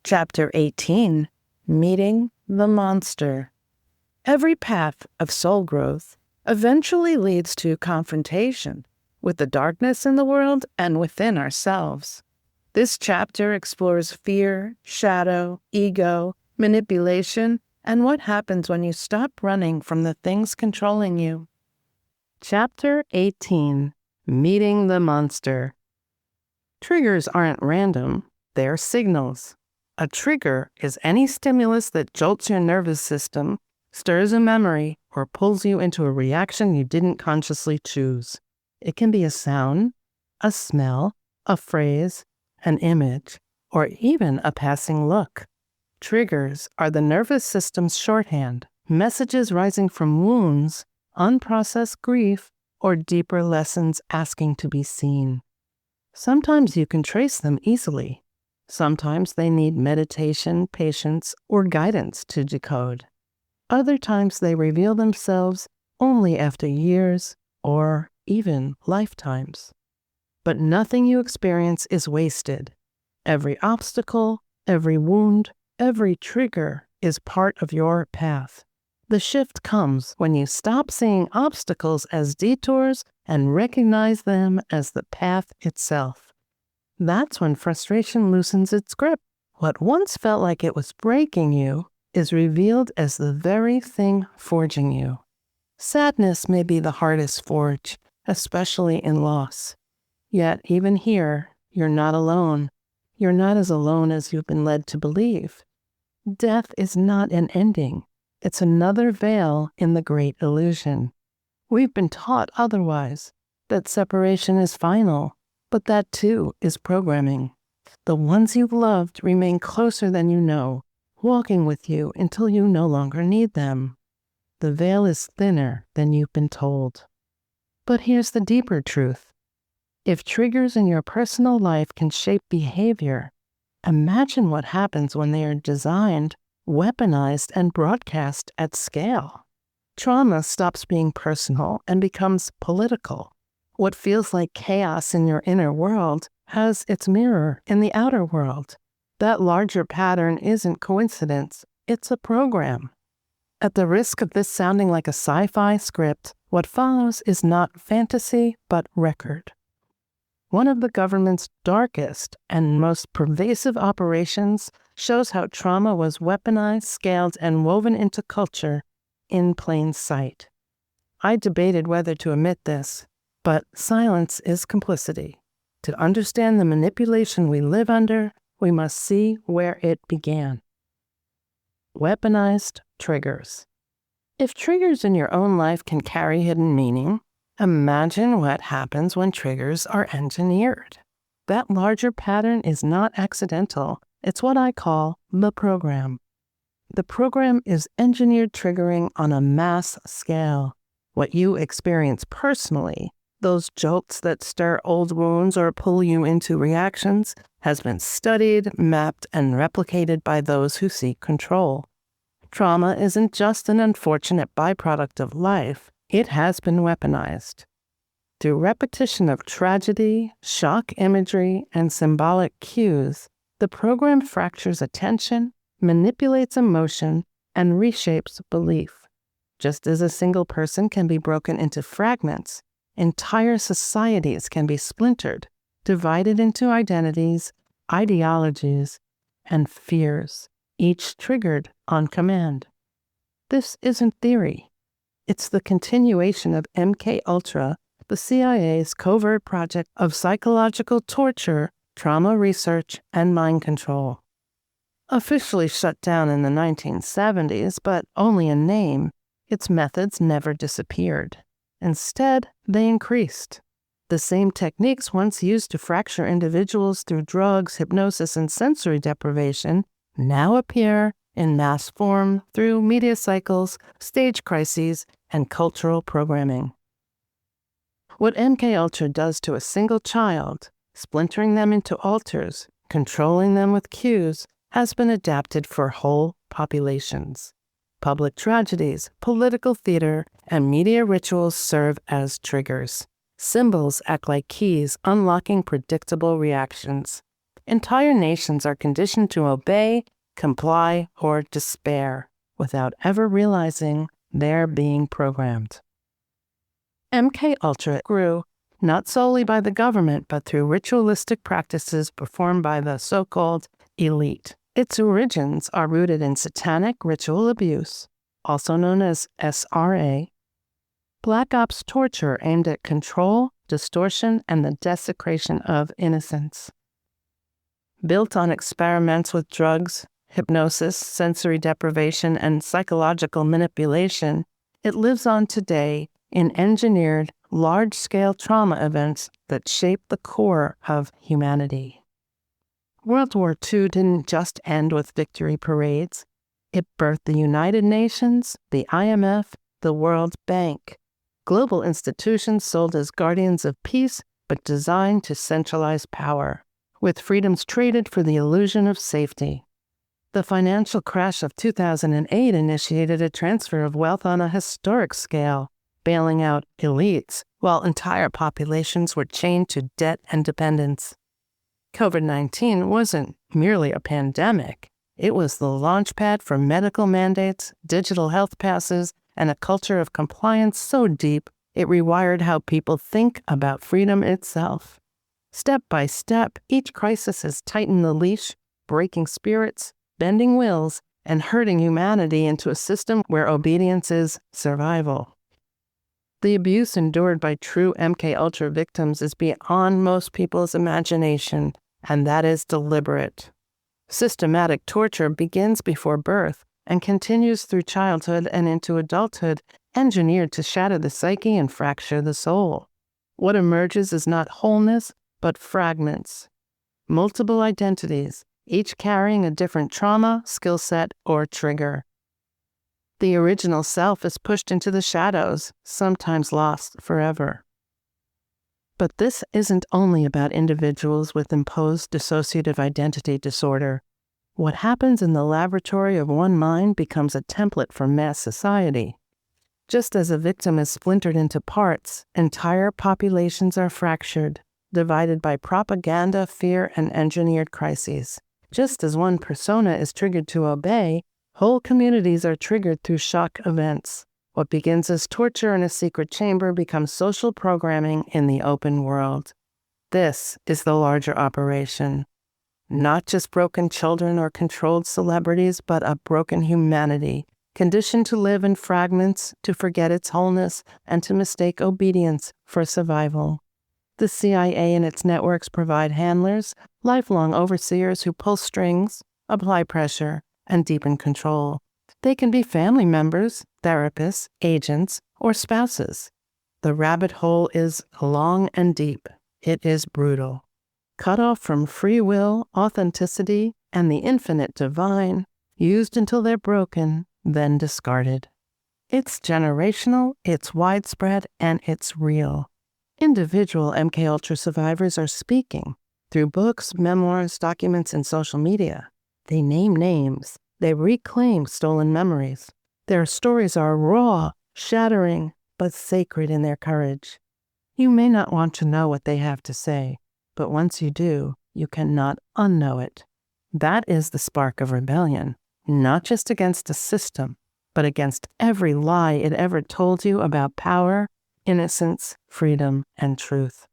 Chapter 18, Meeting the Monster. Every path of soul growth eventually leads to confrontation with the darkness in the world and within ourselves. This chapter explores fear, shadow, ego, manipulation, and what happens when you stop running from the things controlling you. Chapter 18, Meeting the Monster. Triggers aren't random, they're signals. A trigger is any stimulus that jolts your nervous system, stirs a memory, or pulls you into a reaction you didn't consciously choose. It can be a sound, a smell, a phrase, an image, or even a passing look. Triggers are the nervous system's shorthand, messages rising from wounds, unprocessed grief, or deeper lessons asking to be seen. Sometimes you can trace them easily. Sometimes they need meditation, patience, or guidance to decode. Other times they reveal themselves only after years or even lifetimes. But nothing you experience is wasted. Every obstacle, every wound, every trigger is part of your path. The shift comes when you stop seeing obstacles as detours and recognize them as the path itself. That's when frustration loosens its grip. What once felt like it was breaking you is revealed as the very thing forging you. Sadness may be the hardest forge, especially in loss. Yet even here, you're not alone. You're not as alone as you've been led to believe. Death is not an ending. It's another veil in the great illusion. We've been taught otherwise, that separation is final, but that too is programming. The ones you've loved remain closer than you know, walking with you until you no longer need them. The veil is thinner than you've been told. But here's the deeper truth. If triggers in your personal life can shape behavior, imagine what happens when they are designed, weaponized, and broadcast at scale. Trauma stops being personal and becomes political. What feels like chaos in your inner world has its mirror in the outer world. That larger pattern isn't coincidence, it's a program. At the risk of this sounding like a sci-fi script, what follows is not fantasy, but record. One of the government's darkest and most pervasive operations shows how trauma was weaponized, scaled, and woven into culture in plain sight. I debated whether to admit this, but silence is complicity. To understand the manipulation we live under, we must see where it began. Weaponized triggers. If triggers in your own life can carry hidden meaning, imagine what happens when triggers are engineered. That larger pattern is not accidental. It's what I call the program. The program is engineered triggering on a mass scale. What you experience personally, those jolts that stir old wounds or pull you into reactions, has been studied, mapped, and replicated by those who seek control. Trauma isn't just an unfortunate byproduct of life, it has been weaponized. Through repetition of tragedy, shock imagery, and symbolic cues, the program fractures attention, manipulates emotion, and reshapes belief. Just as a single person can be broken into fragments, entire societies can be splintered, divided into identities, ideologies, and fears, each triggered on command. This isn't theory. It's the continuation of MKUltra, the CIA's covert project of psychological torture, trauma research, and mind control. Officially shut down in the 1970s, but only in name, its methods never disappeared. Instead, they increased. The same techniques once used to fracture individuals through drugs, hypnosis, and sensory deprivation now appear in mass form through media cycles, stage crises, and cultural programming. What MKUltra does to a single child, splintering them into alters, controlling them with cues, has been adapted for whole populations. Public tragedies, political theater, and media rituals serve as triggers. Symbols act like keys, unlocking predictable reactions. entire nations are conditioned to obey, comply, or despair without ever realizing they're being programmed. MK Ultra grew not solely by the government, but through ritualistic practices performed by the so-called elite. Its origins are rooted in satanic ritual abuse, also known as SRA, Black Ops torture aimed at control, distortion, and the desecration of innocence. Built on experiments with drugs, hypnosis, sensory deprivation, and psychological manipulation, it lives on today in engineered, large-scale trauma events that shape the core of humanity. World War II didn't just end with victory parades. It birthed the United Nations, the IMF, the World Bank, global institutions sold as guardians of peace but designed to centralize power, with freedoms traded for the illusion of safety. The financial crash of 2008 initiated a transfer of wealth on a historic scale, bailing out elites while entire populations were chained to debt and dependence. COVID-19 wasn't merely a pandemic. It was the launchpad for medical mandates, digital health passes, and a culture of compliance so deep it rewired how people think about freedom itself. Step by step, each crisis has tightened the leash, breaking spirits, bending wills, and herding humanity into a system where obedience is survival. The abuse endured by true MK Ultra victims is beyond most people's imagination, and that is deliberate. Systematic torture begins before birth and continues through childhood and into adulthood, engineered to shatter the psyche and fracture the soul. What emerges is not wholeness, but fragments. Multiple identities, each carrying a different trauma, skill set, or trigger. The original self is pushed into the shadows, sometimes lost forever. But this isn't only about individuals with imposed dissociative identity disorder. What happens in the laboratory of one mind becomes a template for mass society. Just as a victim is splintered into parts, entire populations are fractured, divided by propaganda, fear, and engineered crises. Just as one persona is triggered to obey, whole communities are triggered through shock events. What begins as torture in a secret chamber becomes social programming in the open world. This is the larger operation. Not just broken children or controlled celebrities, but a broken humanity, conditioned to live in fragments, to forget its wholeness, and to mistake obedience for survival. The CIA and its networks provide handlers, lifelong overseers who pull strings, apply pressure, and deepen control. They can be family members, therapists, agents, or spouses. The rabbit hole is long and deep. It is brutal. Cut off from free will, authenticity, and the infinite divine, used until they're broken, then discarded. It's generational, it's widespread, and it's real. Individual MKUltra survivors are speaking through books, memoirs, documents, and social media. They name names. They reclaim stolen memories. Their stories are raw, shattering, but sacred in their courage. You may not want to know what they have to say, but once you do, you cannot unknow it. That is the spark of rebellion, not just against a system, but against every lie it ever told you about power, innocence, freedom, and truth.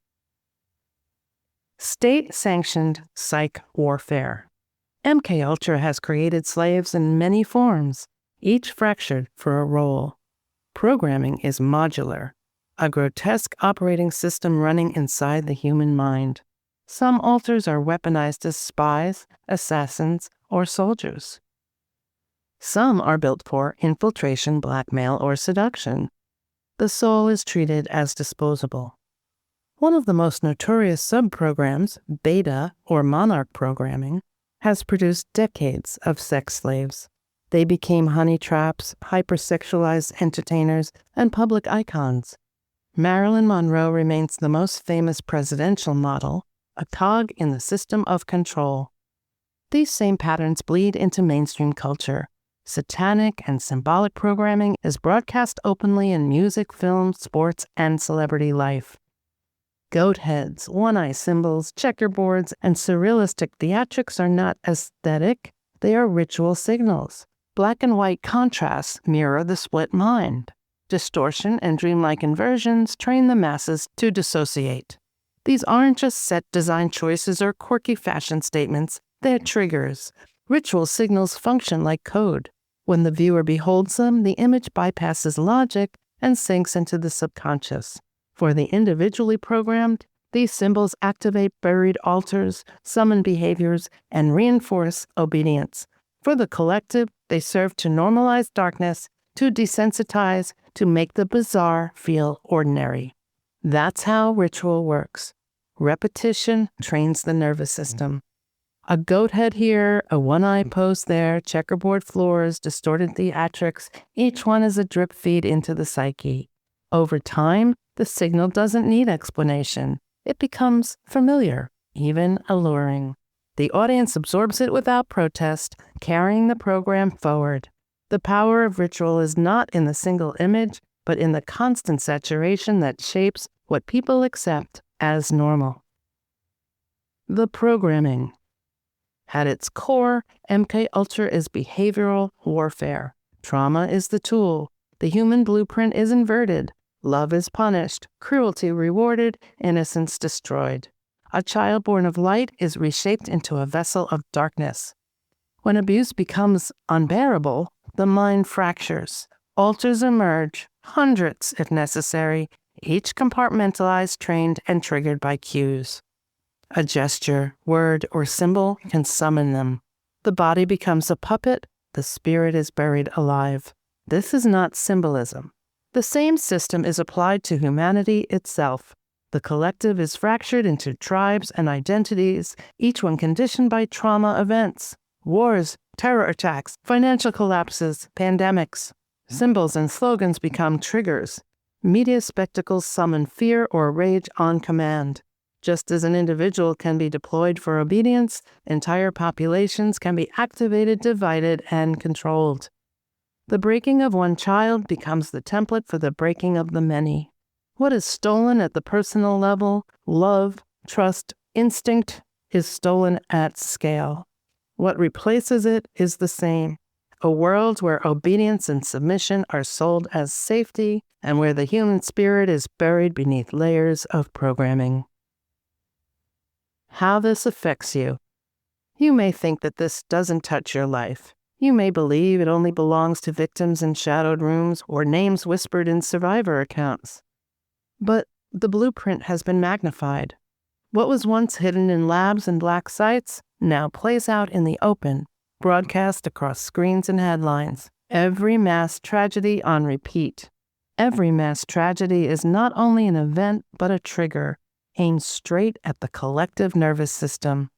State-sanctioned psych warfare. MKUltra has created slaves in many forms, each fractured for a role. Programming is modular, a grotesque operating system running inside the human mind. Some alters are weaponized as spies, assassins, or soldiers. Some are built for infiltration, blackmail, or seduction. The soul is treated as disposable. One of the most notorious subprograms, beta or monarch programming, has produced decades of sex slaves. They became honey traps, hypersexualized entertainers, and public icons. Marilyn Monroe remains the most famous presidential model, a cog in the system of control. These same patterns bleed into mainstream culture. Satanic and symbolic programming is broadcast openly in music, film, sports, and celebrity life. Goat heads, one-eye symbols, checkerboards, and surrealistic theatrics are not aesthetic, they are ritual signals. Black and white contrasts mirror the split mind. Distortion and dreamlike inversions train the masses to dissociate. These aren't just set design choices or quirky fashion statements, they're triggers. Ritual signals function like code. When the viewer beholds them, the image bypasses logic and sinks into the subconscious. For the individually programmed, these symbols activate buried altars, summon behaviors, and reinforce obedience. For the collective, they serve to normalize darkness, to desensitize, to make the bizarre feel ordinary. That's how ritual works. Repetition trains the nervous system. A goat head here, a one-eye post there, checkerboard floors, distorted theatrics, each one is a drip feed into the psyche. Over time, the signal doesn't need explanation. It becomes familiar, even alluring. The audience absorbs it without protest, carrying the program forward. The power of ritual is not in the single image, but in the constant saturation that shapes what people accept as normal. The programming. At its core, MK Ultra is behavioral warfare. Trauma is the tool. The human blueprint is inverted. Love is punished, cruelty rewarded, innocence destroyed. A child born of light is reshaped into a vessel of darkness. When abuse becomes unbearable, the mind fractures. Altars emerge, hundreds if necessary, each compartmentalized, trained, and triggered by cues. A gesture, word, or symbol can summon them. The body becomes a puppet, the spirit is buried alive. This is not symbolism. The same system is applied to humanity itself. The collective is fractured into tribes and identities, each one conditioned by trauma events, wars, terror attacks, financial collapses, pandemics. Symbols and slogans become triggers. Media spectacles summon fear or rage on command. Just as an individual can be deployed for obedience, entire populations can be activated, divided, and controlled. The breaking of one child becomes the template for the breaking of the many. What is stolen at the personal level, love, trust, instinct, is stolen at scale. What replaces it is the same. A world where obedience and submission are sold as safety, and where the human spirit is buried beneath layers of programming. How this affects you. You may think that this doesn't touch your life. You may believe it only belongs to victims in shadowed rooms or names whispered in survivor accounts. But the blueprint has been magnified. What was once hidden in labs and black sites now plays out in the open, broadcast across screens and headlines. Every mass tragedy on repeat. Every mass tragedy is not only an event, but a trigger, aimed straight at the collective nervous system.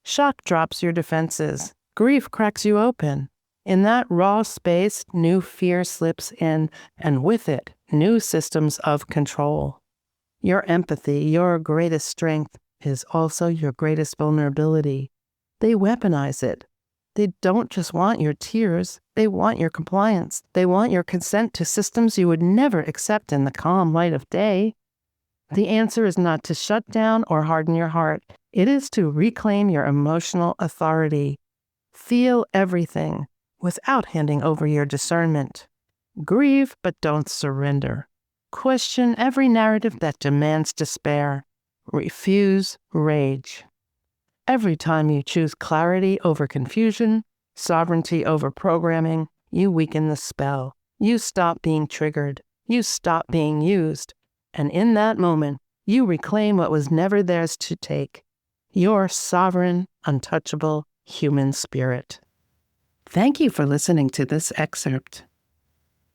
Shock drops your defenses. Grief cracks you open. In that raw space, new fear slips in, and with it, new systems of control. Your empathy, your greatest strength, is also your greatest vulnerability. They weaponize it. They don't just want your tears, they want your compliance. They want your consent to systems you would never accept in the calm light of day. The answer is not to shut down or harden your heart. It is to reclaim your emotional authority. Feel everything without handing over your discernment. Grieve, but don't surrender. Question every narrative that demands despair. Refuse rage. Every time you choose clarity over confusion, sovereignty over programming, you weaken the spell. You stop being triggered. You stop being used. And in that moment, you reclaim what was never theirs to take. Your sovereign, untouchable human spirit. Thank you for listening to this excerpt.